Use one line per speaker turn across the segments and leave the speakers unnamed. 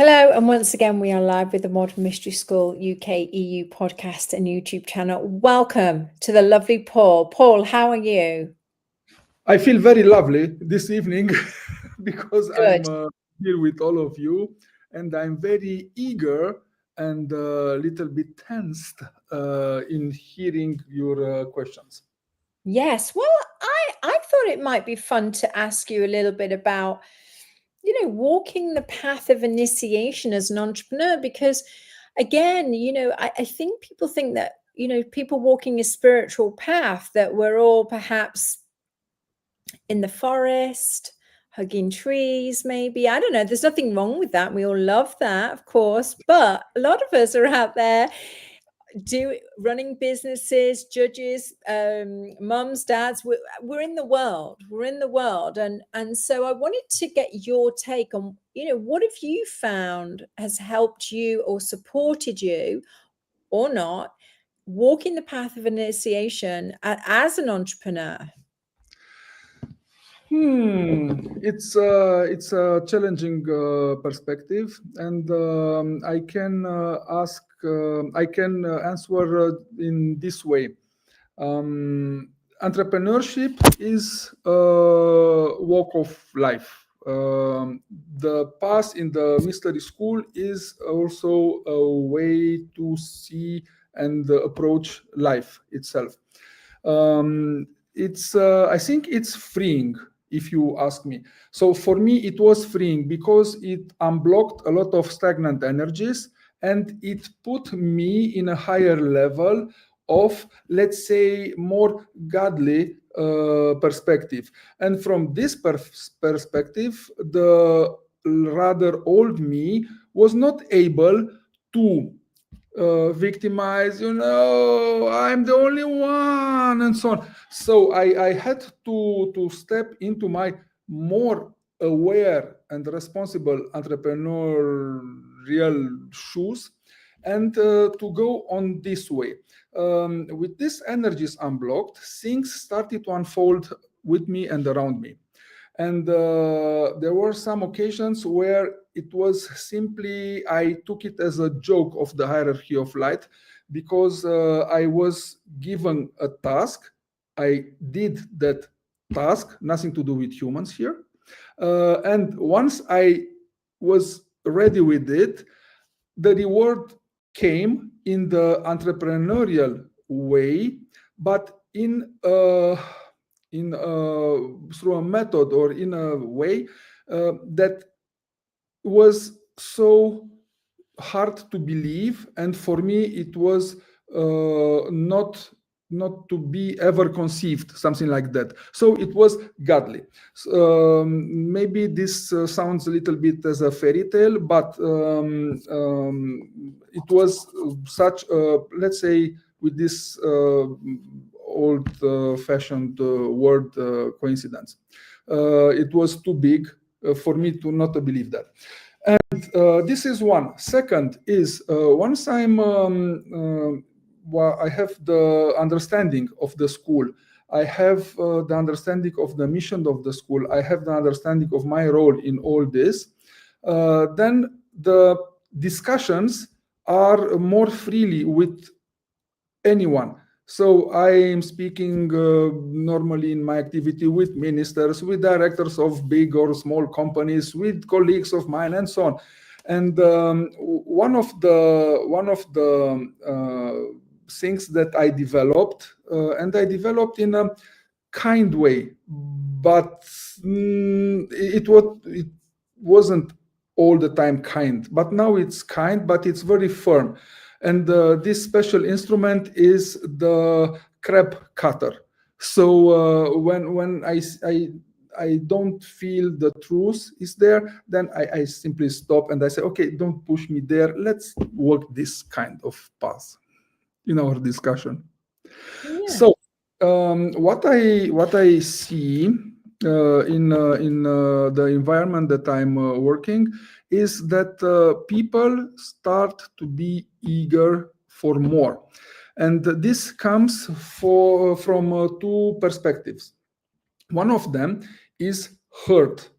Hello, and once again, we are live with the Modern Mystery School UK EU podcast and YouTube channel. Welcome to the lovely Paul. Paul, how are you?
I feel very lovely this evening because
Good.
I'm here with all of you, and I'm very eager and a little bit tensed in hearing your questions.
Yes, well, I thought it might be fun to ask you a little bit about, walking the path of initiation as an entrepreneur, because again, I think people think that, people walking a spiritual path, that we're all perhaps in the forest, hugging trees, maybe. I don't know. There's nothing wrong with that. We all love that, of course. But a lot of us are out there running businesses, judges, mums, dads. We're in the world. We're in the world. And so I wanted to get your take on, what have you found has helped you or supported you or not walking the path of initiation as an entrepreneur?
It's a challenging perspective, and I can answer in this way. Entrepreneurship is a walk of life. The path in the mystery school is also a way to see and approach life itself. I think it's freeing, if you ask me. So for me, it was freeing because it unblocked a lot of stagnant energies and it put me in a higher level of, let's say, more godly perspective. And from this perspective, the rather old me was not able to victimize, I'm the only one, and so on. So I had to step into my more aware and responsible entrepreneurial shoes and to go on this way. With these energies unblocked, things started to unfold with me and around me. And there were some occasions where it was simply, I took it as a joke of the hierarchy of light, because I was given a task. I did that task, nothing to do with humans here. And once I was ready with it, the reward came in the entrepreneurial way, but through a method or in a way that was so hard to believe, and for me it was not to be ever conceived, something like that. So it was godly. Maybe this sounds a little bit as a fairy tale, but it was such let's say, with this old-fashioned word coincidence. It was too big for me to not believe that. And this is one. Second is, once I have the understanding of the school, I have the understanding of the mission of the school, I have the understanding of my role in all this, then the discussions are more freely with anyone. So I am speaking normally in my activity with ministers, with directors of big or small companies, with colleagues of mine, and so on. And one of the things that I developed, and I developed in a kind way, but it wasn't all the time kind. But now it's kind, but it's very firm. And this special instrument is the crab cutter. So when I don't feel the truth is there, then I simply stop and I say, okay, don't push me there. Let's walk this kind of path in our discussion. Yeah. So what I see in the environment that I'm working is that people start to be eager for more. And this comes from two perspectives. One of them is hurt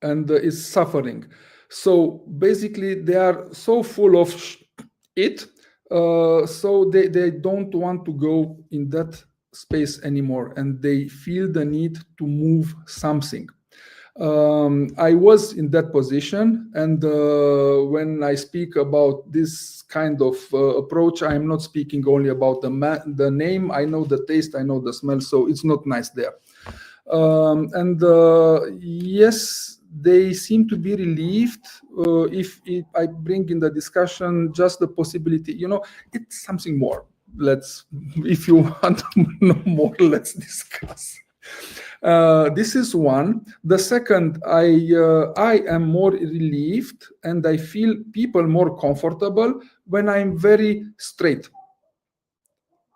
and is suffering. So basically, they are so full of it, so they don't want to go in that space anymore, and they feel the need to move something. I was in that position, and when I speak about this kind of approach, I'm not speaking only about the name. I know the taste, I know the smell, so it's not nice there. Yes, they seem to be relieved if I bring in the discussion just the possibility, it's something more. If you want to know more, let's discuss. This is one. The second, I am more relieved and I feel people more comfortable when I'm very straight,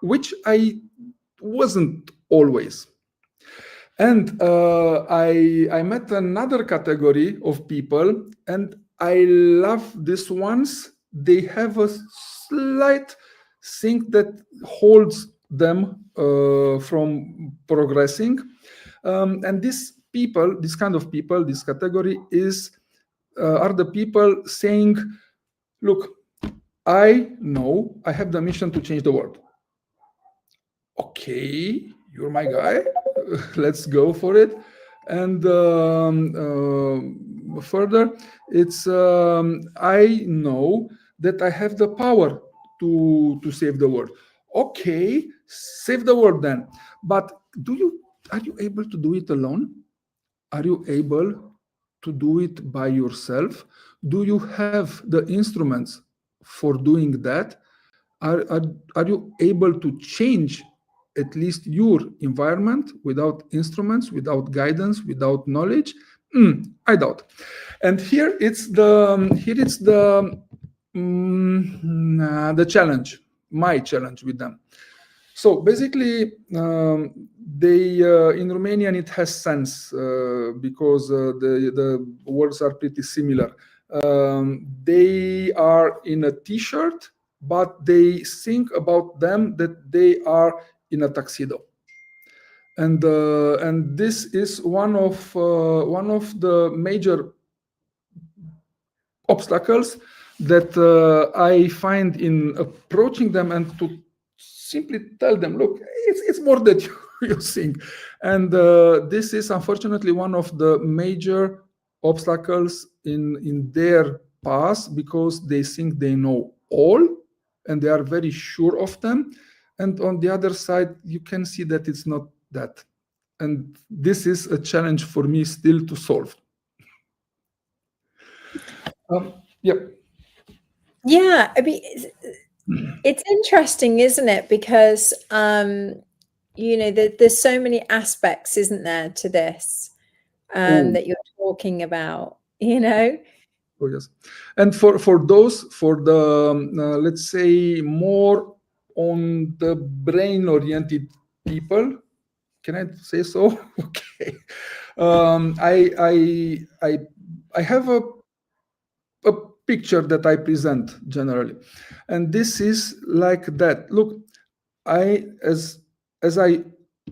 which I wasn't always. And I met another category of people, and I love these ones. They have a slight thing that holds them from progressing. And these people, this kind of people, this category are the people saying, look, I know I have the mission to change the world. Okay, you're my guy. Let's go for it. And further, it's I know that I have the power to save the world. Okay, save the world then. But are you able to do it alone? Are you able to do it by yourself? Do you have the instruments for doing that? Are you able to change at least your environment without instruments, without guidance, without knowledge? I doubt. And here it's the challenge, my challenge with them. So basically, they in Romanian it has sense because the words are pretty similar. They are in a T-shirt, but they think about them that they are in a tuxedo. And this is one of the major obstacles that I find in approaching them, and to simply tell them, look, it's more than you think. And this is unfortunately one of the major obstacles in their path, because they think they know all and they are very sure of them. And on the other side, you can see that it's not that. And this is a challenge for me still to solve. Yep.
Yeah, I mean, it's interesting, isn't it? Because there's so many aspects, isn't there, to this that you're talking about,
Oh, yes. And for the let's say more on the brain oriented people, can I say so? Okay. I have a picture that I present generally, and this is like that. Look, as I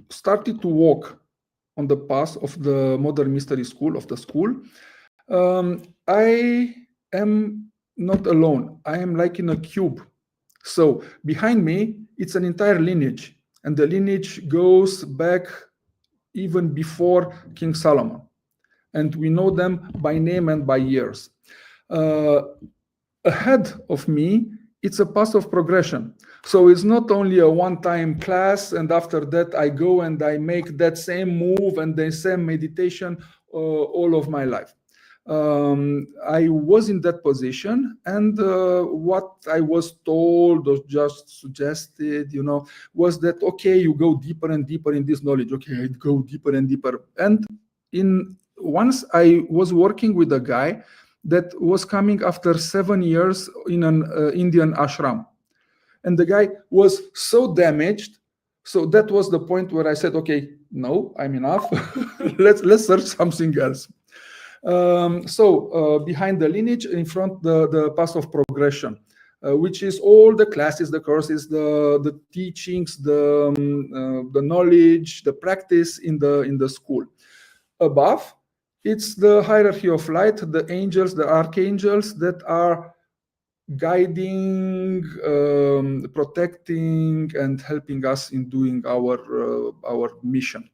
started to walk on the path of the modern mystery school, of the school, I am not alone. I am like in a cube. So behind me, it's an entire lineage, and the lineage goes back even before King Solomon, and we know them by name and by years. Ahead of me, it's a path of progression. So it's not only a one-time class, and after that I go and I make that same move and the same meditation all of my life. I was in that position, and what I was told or just suggested, was that, okay, you go deeper and deeper in this knowledge. Okay, I go deeper and deeper. And once I was working with a guy that was coming after 7 years in an Indian ashram. And the guy was so damaged. So that was the point where I said, okay, no, I'm enough. let's search something else. So behind the lineage, in front the path of progression, which is all the classes, the courses, the teachings, the knowledge, the practice in the school. Above, It's the hierarchy of light, the angels, the archangels that are guiding, protecting, and helping us in doing our mission.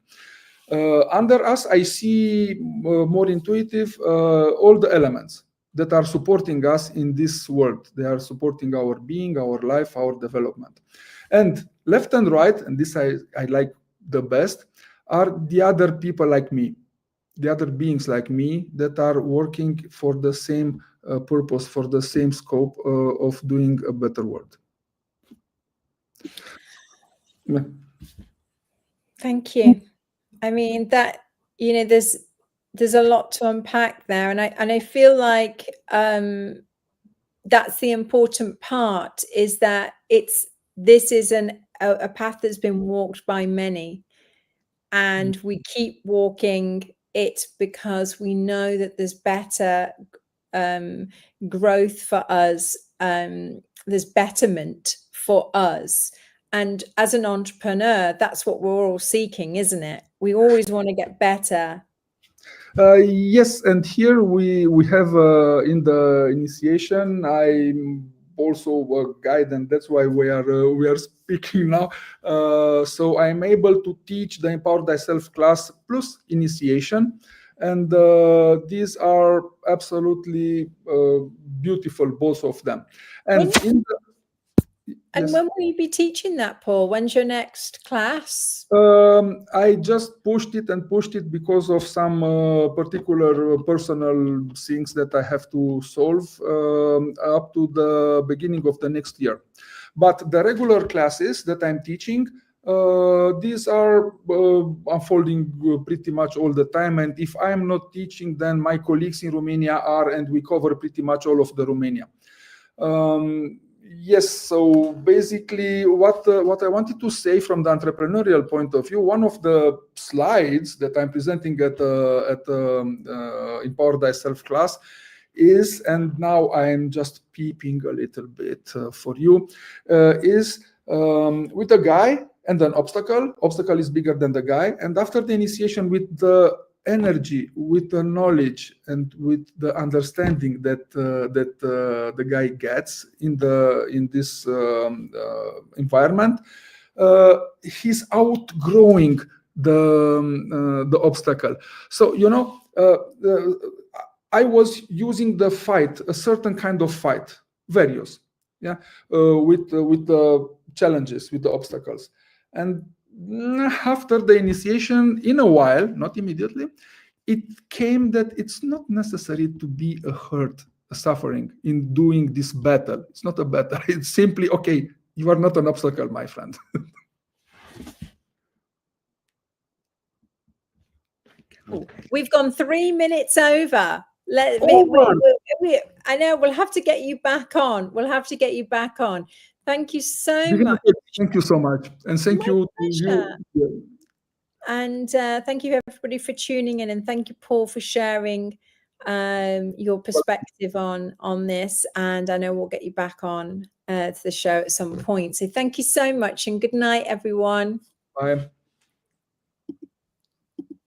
Under us, I see more intuitive all the elements that are supporting us in this world. They are supporting our being, our life, our development. And left and right, and this I like the best, are the other people like me, the other beings like me that are working for the same purpose, for the same scope of doing a better world. Yeah.
Thank you. I mean, that, you know, there's a lot to unpack there, and I feel like that's the important part, is that this is a path that's been walked by many, and we keep walking it because we know that there's better growth for us, there's betterment for us. And as an entrepreneur, that's what we're all seeking, isn't it? We always want to get better.
Yes, and here we have in the initiation, I'm also a guide, and that's why we are speaking now. So I'm able to teach the Empower Thyself class plus initiation, and these are absolutely beautiful, both of them. And
And when will you be teaching that, Paul? When's your next class?
I just pushed it because of some particular personal things that I have to solve up to the beginning of the next year. But the regular classes that I'm teaching, these are unfolding pretty much all the time. And if I'm not teaching, then my colleagues in Romania are, and we cover pretty much all of the Romania. Yes, so basically what I wanted to say from the entrepreneurial point of view, one of the slides that I'm presenting at Empower Thyself class is, and now I'm just peeping a little bit for you, is with a guy and an obstacle. Obstacle is bigger than the guy, and after the initiation, with the energy, with the knowledge, and with the understanding that the guy gets in this environment, he's outgrowing the obstacle. So I was using the fight, a certain kind of fight, various, with the challenges, with the obstacles, and after the initiation, in a while, not immediately, it came that it's not necessary to be a hurt, a suffering in doing this battle. It's not a battle. It's simply, okay, you are not an obstacle, my friend.
We've gone 3 minutes over. I know, we'll have to get you back on. Thank you so much.
Thank you so much. And thank you to you.
And thank you, everybody, for tuning in. And thank you, Paul, for sharing your perspective on this. And I know we'll get you back on to the show at some point. So thank you so much, and good night, everyone.
Bye.